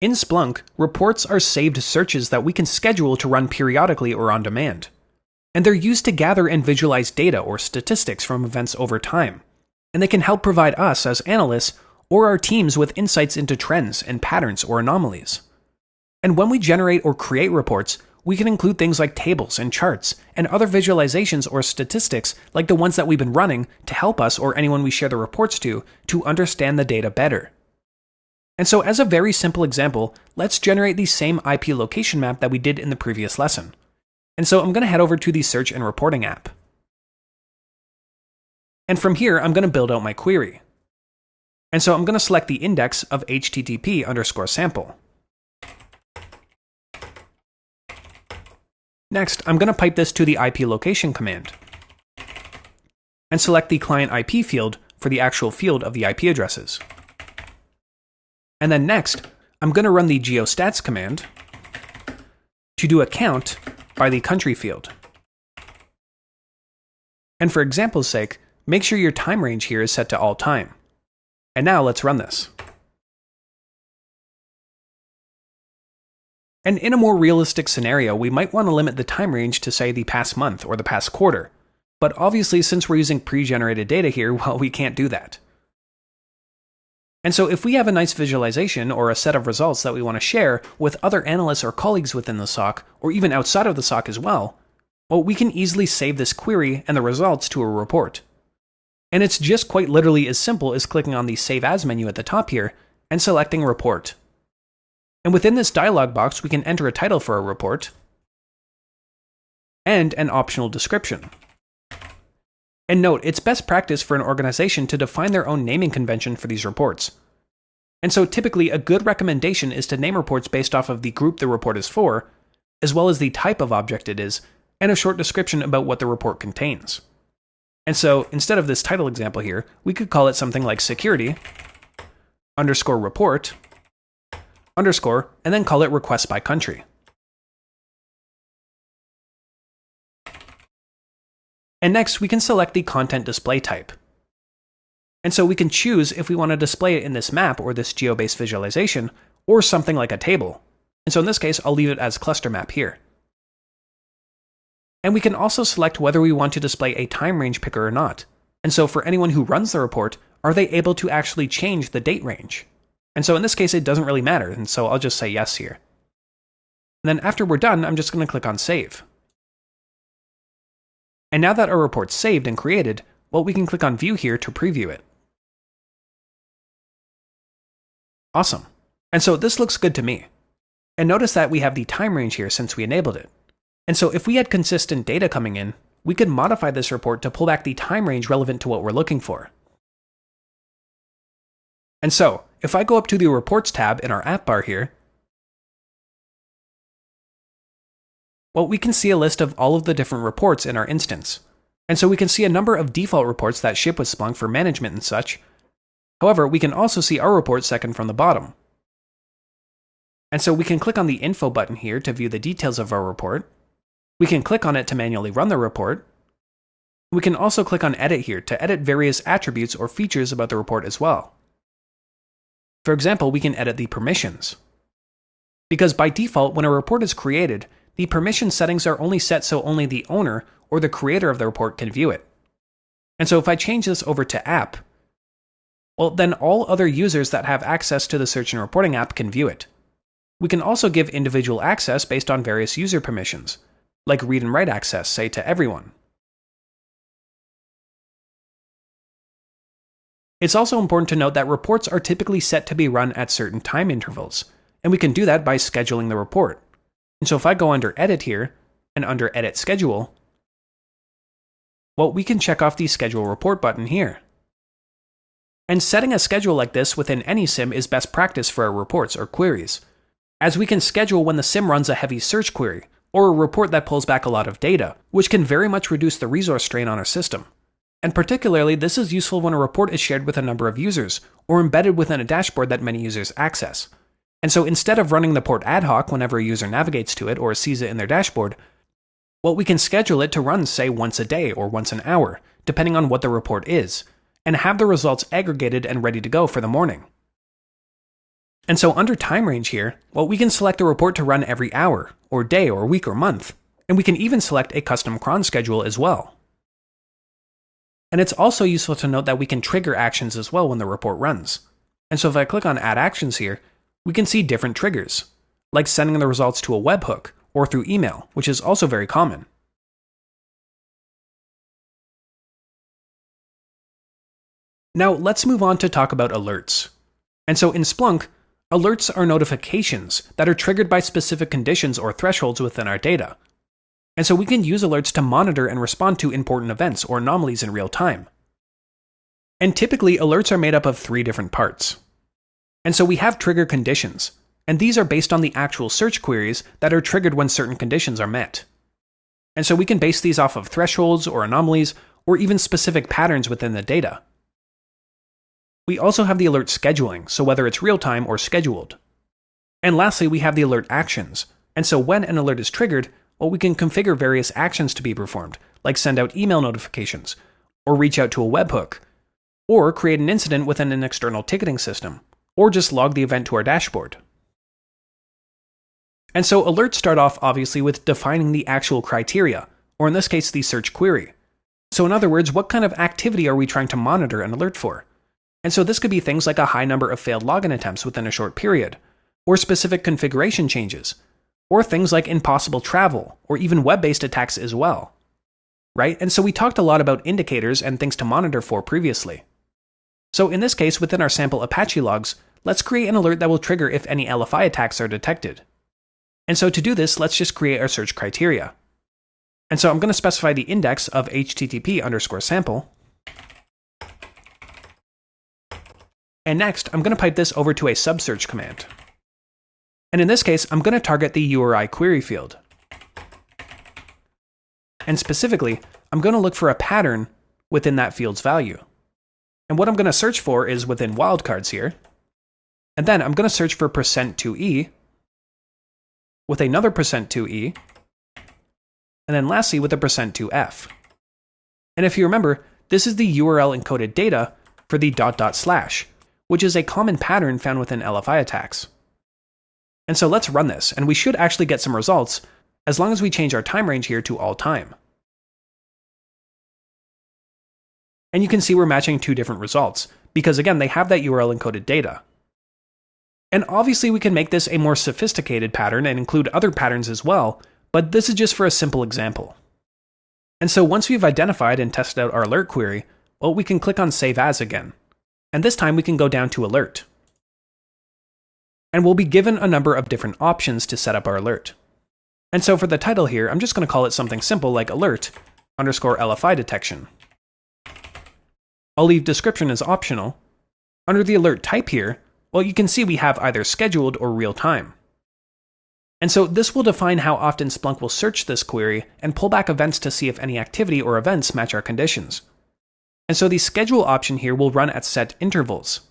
In Splunk, reports are saved searches that we can schedule to run periodically or on demand. And they're used to gather and visualize data or statistics from events over time. And they can help provide us as analysts or our teams with insights into trends and patterns or anomalies. And when we generate or create reports, we can include things like tables and charts and other visualizations or statistics like the ones that we've been running to help us or anyone we share the reports to understand the data better. And so as a very simple example, let's generate the same IP location map that we did in the previous lesson. And so I'm going to head over to the Search and Reporting app. And from here, I'm going to build out my query. And so I'm going to select the index of http_sample. Next, I'm going to pipe this to the IP location command and select the client IP field for the actual field of the IP addresses. And then next, I'm going to run the geostats command to do a count by the country field. And for example's sake, make sure your time range here is set to all time. And now let's run this. And in a more realistic scenario, we might want to limit the time range to, say, the past month or the past quarter. But obviously, since we're using pre-generated data here, well, we can't do that. And so if we have a nice visualization or a set of results that we want to share with other analysts or colleagues within the SOC, or even outside of the SOC as well, we can easily save this query and the results to a report. And it's just quite literally as simple as clicking on the Save As menu at the top here and selecting Report. And within this dialog box, we can enter a title for a report and an optional description. And note, it's best practice for an organization to define their own naming convention for these reports. And so typically a good recommendation is to name reports based off of the group the report is for, as well as the type of object it is, and a short description about what the report contains. And so instead of this title example here, we could call it something like security _report _ and then call it request by country. And next, we can select the content display type. And so we can choose if we want to display it in this map or this geo-based visualization, or something like a table. And so in this case, I'll leave it as cluster map here. And we can also select whether we want to display a time range picker or not. And so for anyone who runs the report, are they able to actually change the date range? And so in this case, it doesn't really matter, and so I'll just say yes here. And then after we're done, I'm just going to click on Save. And now that our report's saved and created, well, we can click on View here to preview it. Awesome. And so this looks good to me. And notice that we have the time range here since we enabled it. And so if we had consistent data coming in, we could modify this report to pull back the time range relevant to what we're looking for. And so, if I go up to the Reports tab in our app bar here, well, we can see a list of all of the different reports in our instance. And so we can see a number of default reports that ship with Splunk for management and such. However, we can also see our report second from the bottom. And so we can click on the Info button here to view the details of our report. We can click on it to manually run the report. We can also click on Edit here to edit various attributes or features about the report as well. For example, we can edit the permissions. Because by default, when a report is created, the permission settings are only set so only the owner or the creator of the report can view it. And so if I change this over to App, well, then all other users that have access to the Search and Reporting app can view it. We can also give individual access based on various user permissions, like read and write access, say, to everyone. It's also important to note that reports are typically set to be run at certain time intervals, and we can do that by scheduling the report. And so if I go under Edit here, and under Edit Schedule, well, we can check off the Schedule Report button here. And setting a schedule like this within any SIM is best practice for our reports or queries, as we can schedule when the SIM runs a heavy search query, or a report that pulls back a lot of data, which can very much reduce the resource strain on our system. And particularly, this is useful when a report is shared with a number of users, or embedded within a dashboard that many users access. And so instead of running the report ad hoc whenever a user navigates to it or sees it in their dashboard, well, we can schedule it to run, say, once a day or once an hour, depending on what the report is, and have the results aggregated and ready to go for the morning. And so under time range here, well, we can select a report to run every hour, or day, or week, or month. And we can even select a custom cron schedule as well. And it's also useful to note that we can trigger actions as well when the report runs. And so if I click on Add Actions here, we can see different triggers, like sending the results to a webhook or through email, which is also very common. Now let's move on to talk about alerts. And so in Splunk, alerts are notifications that are triggered by specific conditions or thresholds within our data. And so we can use alerts to monitor and respond to important events or anomalies in real time. And typically, alerts are made up of 3 different parts. And so we have trigger conditions, and these are based on the actual search queries that are triggered when certain conditions are met. And so we can base these off of thresholds or anomalies, or even specific patterns within the data. We also have the alert scheduling, so whether it's real-time or scheduled. And lastly, we have the alert actions, and so when an alert is triggered, well, we can configure various actions to be performed, like send out email notifications, or reach out to a webhook, or create an incident within an external ticketing system, or just log the event to our dashboard. And so alerts start off obviously with defining the actual criteria, or in this case, the search query. So in other words, what kind of activity are we trying to monitor and alert for? And so this could be things like a high number of failed login attempts within a short period, or specific configuration changes, or things like impossible travel, or even web-based attacks as well. Right? And so we talked a lot about indicators and things to monitor for previously. So in this case, within our sample Apache logs, let's create an alert that will trigger if any LFI attacks are detected. And so to do this, let's just create our search criteria. And so I'm going to specify the index of http_sample. And next, I'm going to pipe this over to a subsearch command. And in this case, I'm going to target the URI query field. And specifically, I'm going to look for a pattern within that field's value. And what I'm going to search for is within wildcards here. And then I'm going to search for %2e with another %2e, and then lastly with a %2f. And if you remember, this is the URL encoded data for the .. which is a common pattern found within LFI attacks. And so let's run this, and we should actually get some results as long as we change our time range here to all time. And you can see we're matching 2 different results, because again, they have that URL encoded data. And obviously we can make this a more sophisticated pattern and include other patterns as well, but this is just for a simple example. And so once we've identified and tested out our alert query, well, we can click on Save As again. And this time we can go down to Alert. And we'll be given a number of different options to set up our alert. And so for the title here, I'm just going to call it something simple like alert_LFI detection. I'll leave description as optional. Under the alert type here, well, you can see we have either scheduled or real time. And so this will define how often Splunk will search this query and pull back events to see if any activity or events match our conditions. And so the schedule option here will run at set intervals.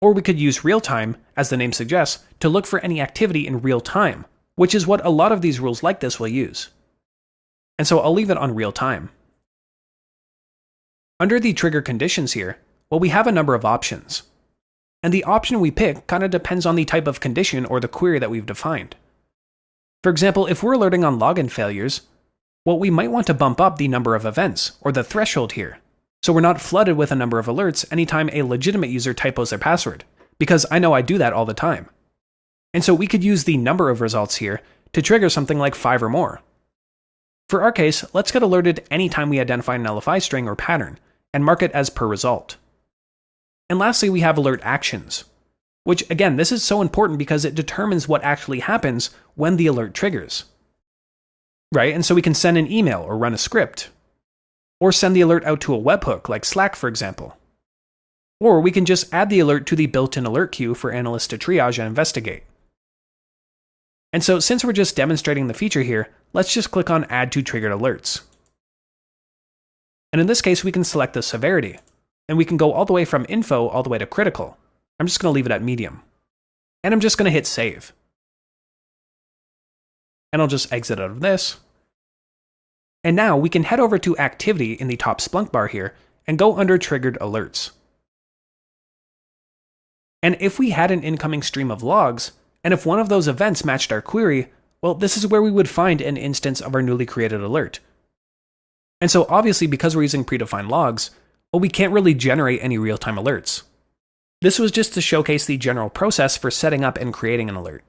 Or we could use real time, as the name suggests, to look for any activity in real time, which is what a lot of these rules like this will use. And so I'll leave it on real time. Under the trigger conditions here, well, we have a number of options. And the option we pick kind of depends on the type of condition or the query that we've defined. For example, if we're alerting on login failures, well, we might want to bump up the number of events, or the threshold here, so we're not flooded with a number of alerts anytime a legitimate user typos their password, because I know I do that all the time. And so we could use the number of results here to trigger something like 5 or more. For our case, let's get alerted anytime we identify an LFI string or pattern, and mark it as per result. And lastly, we have alert actions, which again, this is so important because it determines what actually happens when the alert triggers. Right? And so we can send an email or run a script, or send the alert out to a webhook like Slack, for example. Or we can just add the alert to the built-in alert queue for analysts to triage and investigate. And so since we're just demonstrating the feature here, let's just click on Add to Triggered Alerts. And in this case, we can select the severity, and we can go all the way from info all the way to critical. I'm just going to leave it at medium. And I'm just going to hit save. And I'll just exit out of this. And now we can head over to activity in the top Splunk bar here and go under triggered alerts. And if we had an incoming stream of logs, and if one of those events matched our query, well, this is where we would find an instance of our newly created alert. And so obviously, because we're using predefined logs, well, we can't really generate any real-time alerts. This was just to showcase the general process for setting up and creating an alert.